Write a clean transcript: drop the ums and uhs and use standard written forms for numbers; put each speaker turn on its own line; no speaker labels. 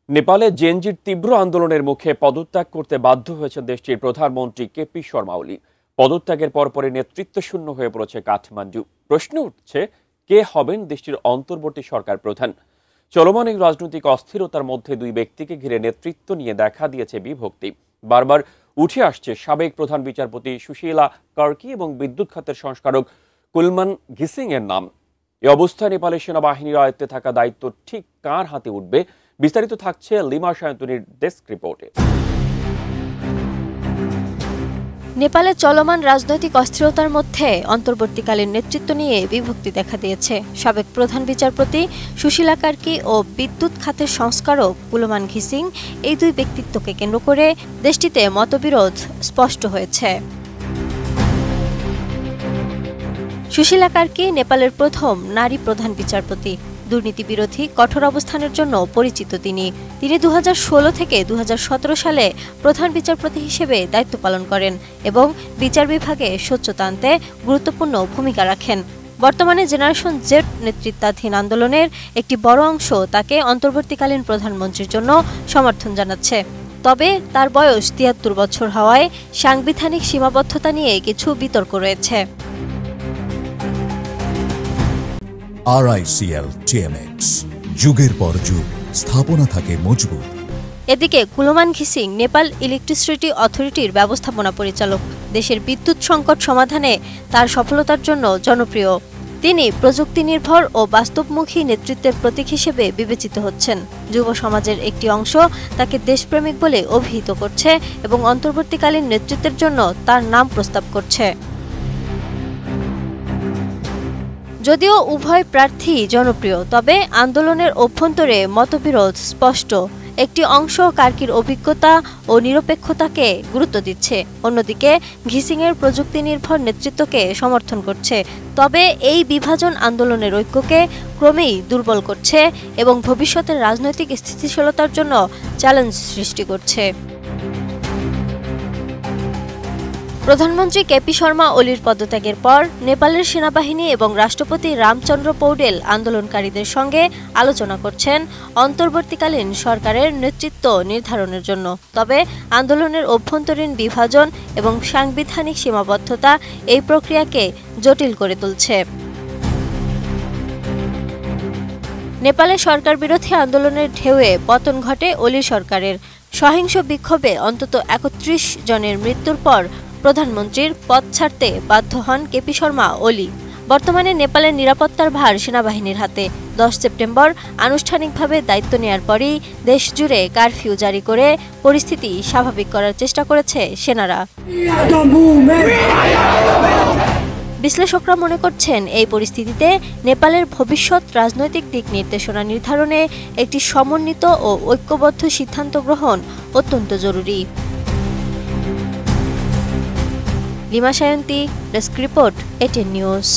নেপালে জেনজির তীব্র আন্দোলনের মুখে পদত্যাগ করতে বাধ্য হয়েছেন দেশটির প্রধানমন্ত্রী কেপি শর্মা ওলি। পদত্যাগের পরপরই নেতৃত্ব শূন্য হয়ে পড়েছে কাঠমান্ডু। প্রশ্ন উঠছে, কে হবেন দেশটির অন্তর্বর্তী সরকার প্রধান? চলমান এই রাজনৈতিক অস্থিরতার মধ্যে দুই ব্যক্তিকে ঘিরে নেতৃত্ব নিয়ে দেখা দিয়েছে বিভক্তি। বারবার উঠে আসছে সাবেক প্রধান বিচারপতি সুশীলা কার্কি এবং বিদ্যুৎ খাতের সংস্কারক কুলমান ঘিসিং এর নাম। এই অবস্থায় নেপালের সেনাবাহিনীর আয়ত্তে থাকা দায়িত্ব ঠিক কার হাতে উঠবে? বিস্তারিত থাকছে লিমা সায়ন্তনীর ডেস্ক রিপোর্টে।
নেপালে চলমান রাজনৈতিক অস্থিরতার মধ্যে অন্তর্বর্তীকালীন নেতৃত্ব নিয়ে বিভক্তি দেখা দিয়েছে। সাবেক প্রধান বিচারপতি সুশীলা কার্কি ও বিদ্যুৎ খাতের সংস্কারক কুলমান ঘিসিং, এই দুই ব্যক্তিত্বকে কেন্দ্র করে দেশটিতে মতবিরোধ স্পষ্ট হয়েছে। সুশীলা কার্কি নেপালের প্রথম নারী প্রধান বিচারপতি। দুর্নীতি বিরোধী কঠোর অবস্থানের জন্য পরিচিত তিনি 2016 থেকে 2017 সালে প্রধান বিচারপতি হিসেবে দায়িত্ব পালন করেন এবং বিচার বিভাগে স্বচ্ছতা আনতে গুরুত্বপূর্ণ ভূমিকা রাখেন। বর্তমানে জেনারেশন জেড নেতৃত্বাধীন আন্দোলনের একটি বড় অংশ তাকে অন্তর্বর্তীকালীন প্রধানমন্ত্রীর জন্য সমর্থন জানাচ্ছে। তবে তার বয়স 73 বছর হওয়ায় সাংবিধানিক সীমাবদ্ধতা নিয়ে কিছু বিতর্ক রয়েছে।
RICL TMX, যুগের পর যুগ স্থাপনা থাকে মজবুত।
এদিকে কুলমান ঘিসিং নেপাল ইলেকট্রিসিটি অথরিটির ব্যবস্থাপনা পরিচালক। দেশের বিদ্যুৎ সংকট সমাধানে তার সফলতার জন্য জনপ্রিয়। তিনি প্রযুক্তি নির্ভর ও বাস্তবমুখী নেতৃত্বের প্রতীক হিসেবে বিবেচিত হচ্ছেন। যুব সমাজের একটি অংশ তাকে দেশপ্রেমিক বলে অভিহিত করছে এবং অন্তর্বর্তীকালীন নেতৃত্বের জন্য তার নাম প্রস্তাব করছে। যদিও উভয় প্রার্থী জনপ্রিয়, তবে আন্দোলনের অভ্যন্তরে মতবিরোধ স্পষ্ট। একটি অংশ কার্কির অভিজ্ঞতা ও নিরপেক্ষতাকে গুরুত্ব দিচ্ছে, অন্যদিকে ঘিসিংয়ের প্রযুক্তি নির্ভর নেতৃত্বকে সমর্থন করছে। তবে এই বিভাজন আন্দোলনের ঐক্যকে ক্রমেই দুর্বল করছে এবং ভবিষ্যতের রাজনৈতিক স্থিতিশীলতার জন্য চ্যালেঞ্জ সৃষ্টি করছে। প্রধানমন্ত্রী কেপি শর্মা ওলির পদত্যাগের পর নেপালের সেনাবাহিনী এবং রাষ্ট্রপতি রামচন্দ্র পৌডেল আন্দোলনকারীদের সঙ্গে আলোচনা করছেন অন্তর্বর্তীকালীন সরকারের নেতৃত্ব নির্ধারণের জন্য। তবে আন্দোলনের অভ্যন্তরীণ বিভাজন এবং সাংবিধানিক সীমাবদ্ধতা এই প্রক্রিয়াকে জটিল করে তুলছে। নেপালে সরকার বিরোধী আন্দোলনের ঢেউয়ে পতন ঘটে ওলি সরকারের। সহিংস বিক্ষোভে অন্তত 31 জনের মৃত্যুর পর প্রধানমন্ত্রীর পদ ছাড়তে বাধ্য হন কেপি শর্মা ওলি। বর্তমানে নেপালের নিরাপত্তার ভার সেনাবাহিনীর হাতে। 10 সেপ্টেম্বর আনুষ্ঠানিকভাবে দায়িত্ব নেয়ার পরই দেশ জুড়ে কারফিউ জারি করে পরিস্থিতি স্বাভাবিক করার চেষ্টা করেছে সেনারা। বিশ্লেষকরা মনে করছেন, এই পরিস্থিতিতে নেপালের ভবিষ্যৎ রাজনৈতিক দিক নির্দেশনা নির্ধারণে একটি সমন্বিত ও ঐক্যবদ্ধ সিদ্ধান্ত গ্রহণ অত্যন্ত জরুরি। Lima Sayanti, desk report, ATN news.